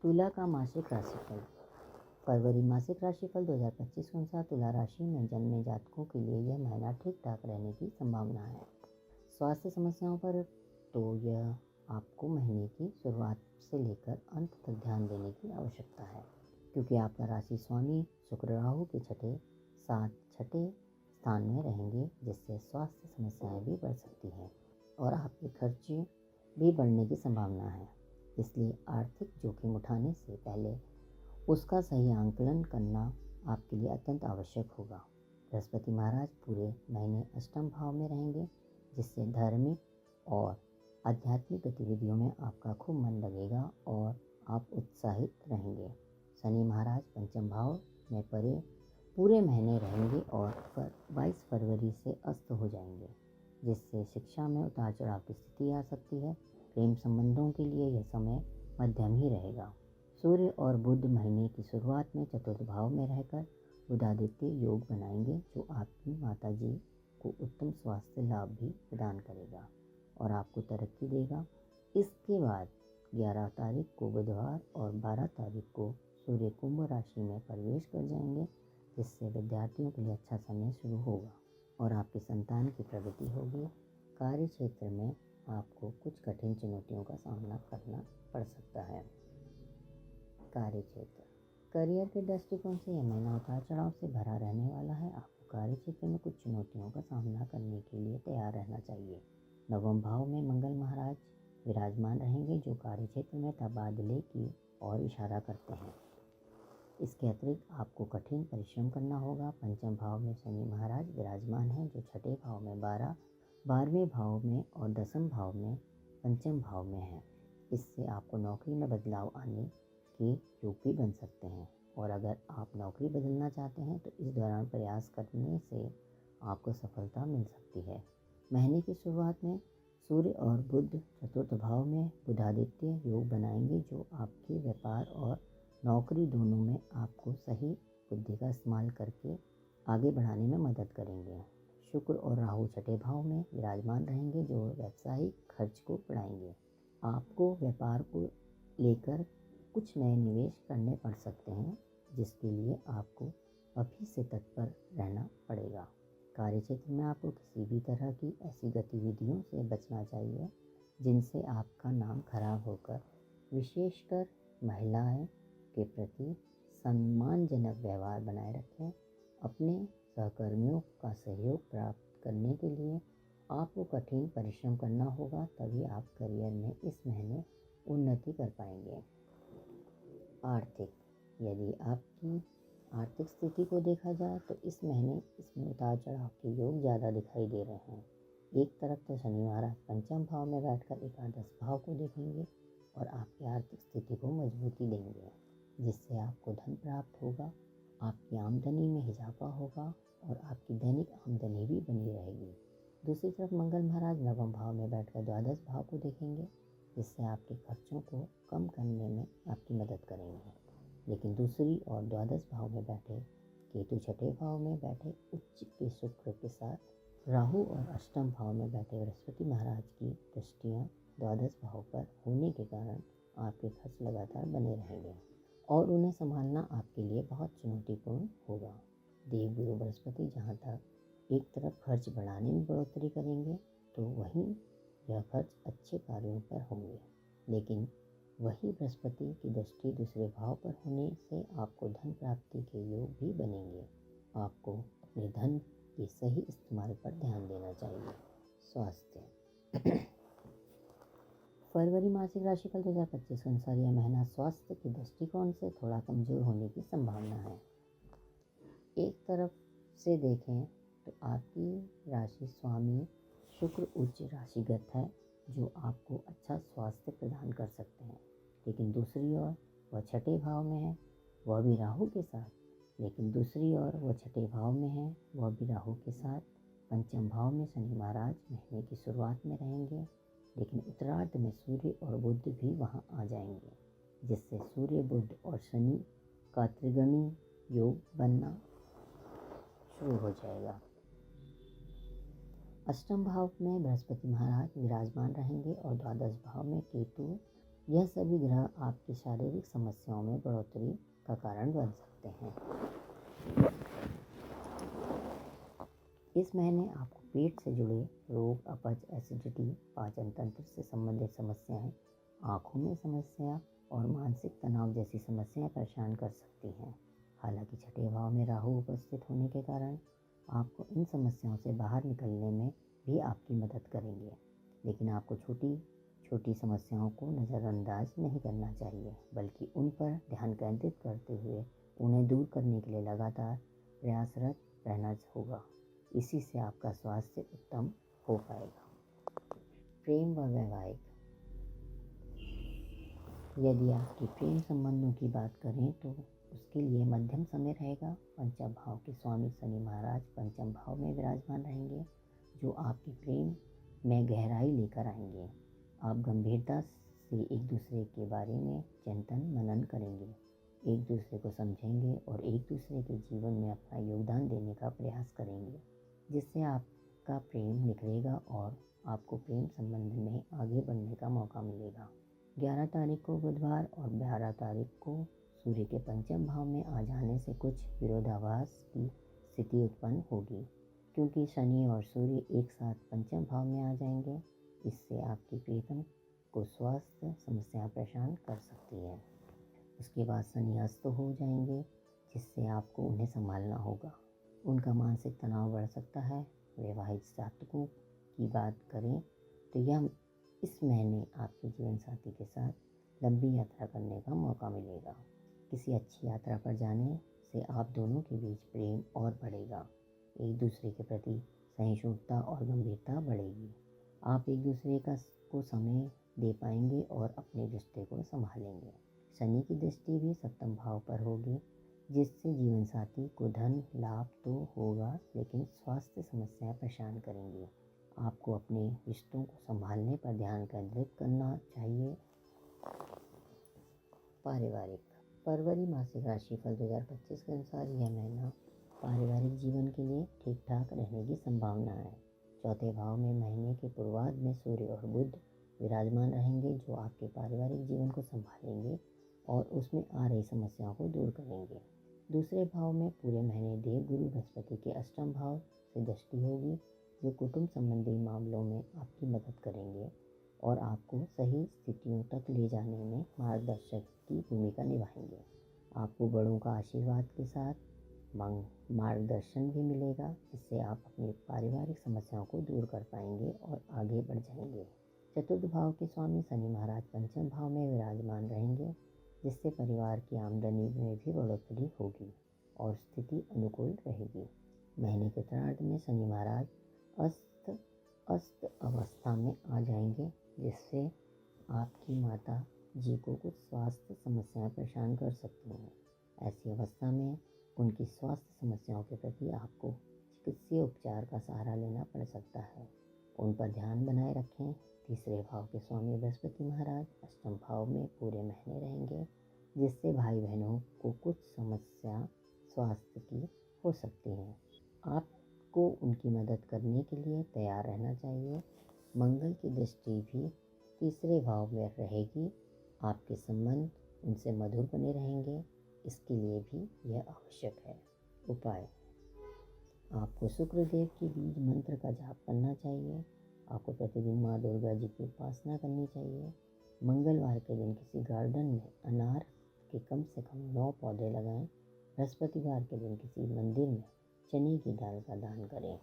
तुला का मासिक राशिफल। फरवरी मासिक राशिफल 2025 के अनुसार तुला राशि में जन्मे जातकों के लिए यह महीना ठीक ठाक रहने की संभावना है। स्वास्थ्य समस्याओं पर तो यह आपको महीने की शुरुआत से लेकर अंत तक ध्यान देने की आवश्यकता है, क्योंकि आपका राशि स्वामी शुक्र राहु के छठे स्थान में रहेंगे, जिससे स्वास्थ्य समस्याएं भी बढ़ सकती हैं और आपके खर्च भी बढ़ने की संभावना है। इसलिए आर्थिक जोखिम उठाने से पहले उसका सही आंकलन करना आपके लिए अत्यंत आवश्यक होगा। बृहस्पति महाराज पूरे महीने अष्टम भाव में रहेंगे, जिससे धार्मिक और आध्यात्मिक गतिविधियों में आपका खूब मन लगेगा और आप उत्साहित रहेंगे। शनि महाराज पंचम भाव में पूरे महीने रहेंगे और 22 फरवरी से अस्त हो जाएंगे, जिससे शिक्षा में उतार चढ़ाव की स्थिति आ सकती है। प्रेम संबंधों के लिए यह समय मध्यम ही रहेगा। सूर्य और बुध महीने की शुरुआत में चतुर्थ भाव में रहकर बुधादित्य योग बनाएंगे, जो आपकी माताजी को उत्तम स्वास्थ्य लाभ भी प्रदान करेगा और आपको तरक्की देगा। इसके बाद 11 तारीख को बुधवार और 12 तारीख को सूर्य कुंभ राशि में प्रवेश कर जाएंगे, जिससे विद्यार्थियों के लिए अच्छा समय शुरू होगा और आपकी संतान की प्रगति होगी। कार्य क्षेत्र में आपको कुछ कठिन चुनौतियों का सामना करना पड़ सकता है। कार्य क्षेत्र करियर के दृष्टिकोण से यह महीना उतार चढ़ाव से भरा रहने वाला है। आपको कार्य क्षेत्र में कुछ चुनौतियों का सामना करने के लिए तैयार रहना चाहिए। नवम भाव में मंगल महाराज विराजमान रहेंगे, जो कार्य क्षेत्र में तबादले की ओर इशारा करते हैं। इसके अतिरिक्त आपको कठिन परिश्रम करना होगा। पंचम भाव में शनि महाराज विराजमान हैं, जो छठे भाव में 12वें भाव में और 10वें भाव में पंचम भाव में है। इससे आपको नौकरी में बदलाव आने के योग भी बन सकते हैं और अगर आप नौकरी बदलना चाहते हैं तो इस दौरान प्रयास करने से आपको सफलता मिल सकती है। महीने की शुरुआत में सूर्य और बुध चतुर्थ भाव में बुधादित्य योग बनाएंगे, जो आपके व्यापार और नौकरी दोनों में आपको सही बुद्धि का इस्तेमाल करके आगे बढ़ाने में मदद करेंगे। शुक्र और राहु छठे भाव में विराजमान रहेंगे, जो व्यावसायिक खर्च को बढ़ाएंगे। आपको व्यापार को लेकर कुछ नए निवेश करने पड़ सकते हैं, जिसके लिए आपको अभी से तत्पर रहना पड़ेगा। कार्य क्षेत्र में आपको किसी भी तरह की ऐसी गतिविधियों से बचना चाहिए जिनसे आपका नाम खराब होकर, विशेषकर महिलाएं के प्रति सम्मानजनक व्यवहार बनाए रखें। अपने सहकर्मियों का सहयोग प्राप्त करने के लिए आपको कठिन परिश्रम करना होगा, तभी आप करियर में इस महीने उन्नति कर पाएंगे। आर्थिक यदि आपकी आर्थिक स्थिति को देखा जाए तो इस महीने इसमें उतार चढ़ाव के योग ज़्यादा दिखाई दे रहे हैं। एक तरफ तो शनि महाराज पंचम भाव में बैठकर एकादश भाव को देखेंगे और आपकी आर्थिक स्थिति को मजबूती देंगे, जिससे आपको धन प्राप्त होगा, आपकी आमदनी में इजाफा होगा और आपकी दैनिक आमदनी भी बनी रहेगी। दूसरी तरफ मंगल महाराज नवम भाव में बैठकर द्वादश भाव को देखेंगे, जिससे आपके खर्चों को कम करने में आपकी मदद करेंगे। लेकिन दूसरी और द्वादश भाव में बैठे केतु छठे भाव में बैठे उच्च के शुक्र के साथ राहु और अष्टम भाव में बैठे बृहस्पति महाराज की दृष्टियाँ द्वादश भाव पर होने के कारण आपके खर्च लगातार बने रहेंगे और उन्हें संभालना आपके लिए बहुत चुनौतीपूर्ण होगा। देवगुरु बृहस्पति जहाँ तक एक तरफ खर्च बढ़ाने में बढ़ोतरी करेंगे, तो वहीं यह खर्च अच्छे कार्यों पर होंगे। लेकिन वही बृहस्पति की दृष्टि दूसरे भाव पर होने से आपको धन प्राप्ति के योग भी बनेंगे। आपको अपने धन के सही इस्तेमाल पर ध्यान देना चाहिए। स्वास्थ्य फरवरी मासिक राशिफल 2025 के अनुसार यह महीना स्वास्थ्य के दृष्टिकोण से थोड़ा कमजोर होने की संभावना है। एक तरफ से देखें तो आपकी राशि स्वामी शुक्र उच्च राशिगत है, जो आपको अच्छा स्वास्थ्य प्रदान कर सकते हैं। लेकिन दूसरी ओर वह छठे भाव में है, वह भी राहु के साथ। पंचम भाव में शनि महाराज महीने की शुरुआत में रहेंगे, लेकिन उत्तरार्ध में सूर्य और बुध भी वहां आ जाएंगे, जिससे सूर्य बुध और शनि का त्रिगुणी योग बनना शुरू हो जाएगा। अष्टम भाव में बृहस्पति महाराज विराजमान रहेंगे और द्वादश भाव में केतु यह सभी ग्रह आपकी शारीरिक समस्याओं में बढ़ोतरी का कारण बन सकते हैं। इस महीने आपको पेट से जुड़े रोग, अपच, एसिडिटी, पाचन तंत्र से संबंधित समस्याएं, आँखों में समस्या और मानसिक तनाव जैसी समस्याएं परेशान कर सकती हैं। हालांकि छठे भाव में राहु उपस्थित होने के कारण आपको इन समस्याओं से बाहर निकलने में भी आपकी मदद करेंगे, लेकिन आपको छोटी छोटी समस्याओं को नज़रअंदाज नहीं करना चाहिए, बल्कि उन पर ध्यान केंद्रित करते हुए उन्हें दूर करने के लिए लगातार प्रयासरत रहना होगा। इसी से आपका स्वास्थ्य उत्तम हो पाएगा। प्रेम व वैवाहिक। यदि आपके प्रेम संबंधों की बात करें तो उसके लिए मध्यम समय रहेगा। पंचम भाव के स्वामी शनि महाराज पंचम भाव में विराजमान रहेंगे, जो आपके प्रेम में गहराई लेकर आएंगे। आप गंभीरता से एक दूसरे के बारे में चिंतन मनन करेंगे, एक दूसरे को समझेंगे और एक दूसरे के जीवन में अपना योगदान देने का प्रयास करेंगे, जिससे आपका प्रेम निखरेगा और आपको प्रेम संबंध में आगे बढ़ने का मौका मिलेगा। 11 तारीख को बुधवार और 12 तारीख को सूर्य के पंचम भाव में आ जाने से कुछ विरोधाभास की स्थिति उत्पन्न होगी, क्योंकि शनि और सूर्य एक साथ पंचम भाव में आ जाएंगे। इससे आपकी प्रीतम को स्वास्थ्य समस्या परेशान कर सकती है। उसके बाद शनि अस्त हो जाएंगे, जिससे आपको उन्हें संभालना होगा। उनका मानसिक तनाव बढ़ सकता है। वैवाहिक जातकों की बात करें तो यह इस महीने आपके जीवन साथी के साथ लंबी यात्रा करने का मौका मिलेगा। किसी अच्छी यात्रा पर जाने से आप दोनों के बीच प्रेम और बढ़ेगा। एक दूसरे के प्रति सहिष्णुता और गंभीरता बढ़ेगी। आप एक दूसरे को समय दे पाएंगे और अपने रिश्ते को संभालेंगे। शनि की दृष्टि भी सप्तम भाव पर होगी, जिससे जीवन साथी को धन लाभ तो होगा, लेकिन स्वास्थ्य समस्याएं परेशान करेंगी। आपको अपने रिश्तों को संभालने पर ध्यान केंद्रित करना चाहिए। पारिवारिक। फरवरी मासिक राशिफल 2025 के अनुसार यह महीना पारिवारिक जीवन के लिए ठीक ठाक रहने की संभावना है। चौथे भाव में महीने के पूर्वार्ध में सूर्य और बुध विराजमान रहेंगे, जो आपके पारिवारिक जीवन को संभालेंगे और उसमें आ रही समस्याओं को दूर करेंगे। दूसरे भाव में पूरे महीने देवगुरु बृहस्पति के अष्टम भाव से दृष्टि होगी, जो कुटुंब संबंधी मामलों में आपकी मदद करेंगे और आपको सही स्थितियों तक ले जाने में मार्गदर्शक की भूमिका निभाएंगे। आपको बड़ों का आशीर्वाद के साथ मार्गदर्शन भी मिलेगा, जिससे आप अपनी पारिवारिक समस्याओं को दूर कर पाएंगे और आगे बढ़ जाएंगे। चतुर्थ भाव के स्वामी शनि महाराज पंचम भाव में विराजमान रहेंगे, जिससे परिवार की आमदनी में भी बढ़ोतरी होगी और स्थिति अनुकूल रहेगी। महीने के उत्तरार्ध में शनि महाराज अस्त अवस्था में आ जाएंगे, जिससे आपकी माता जी को कुछ स्वास्थ्य समस्याएं परेशान कर सकती हैं। ऐसी अवस्था में उनकी स्वास्थ्य समस्याओं के प्रति आपको चिकित्सीय उपचार का सहारा लेना पड़ सकता है। उन पर ध्यान बनाए रखें। तीसरे भाव के स्वामी बृहस्पति महाराज अष्टम भाव में पूरे महीने रहेंगे, जिससे भाई बहनों को कुछ समस्या स्वास्थ्य की हो सकती है। आपको उनकी मदद करने के लिए तैयार रहना चाहिए। मंगल की दृष्टि भी तीसरे भाव में रहेगी। आपके संबंध उनसे मधुर बने रहेंगे, इसके लिए भी यह आवश्यक है। उपाय। आपको शुक्रदेव के बीज मंत्र का जाप करना चाहिए। आपको प्रतिदिन माँ दुर्गा जी की उपासना करनी चाहिए। मंगलवार के दिन किसी गार्डन में अनार के कम से कम 9 पौधे लगाएं। बृहस्पतिवार के दिन किसी मंदिर में चने की दाल का दान करें।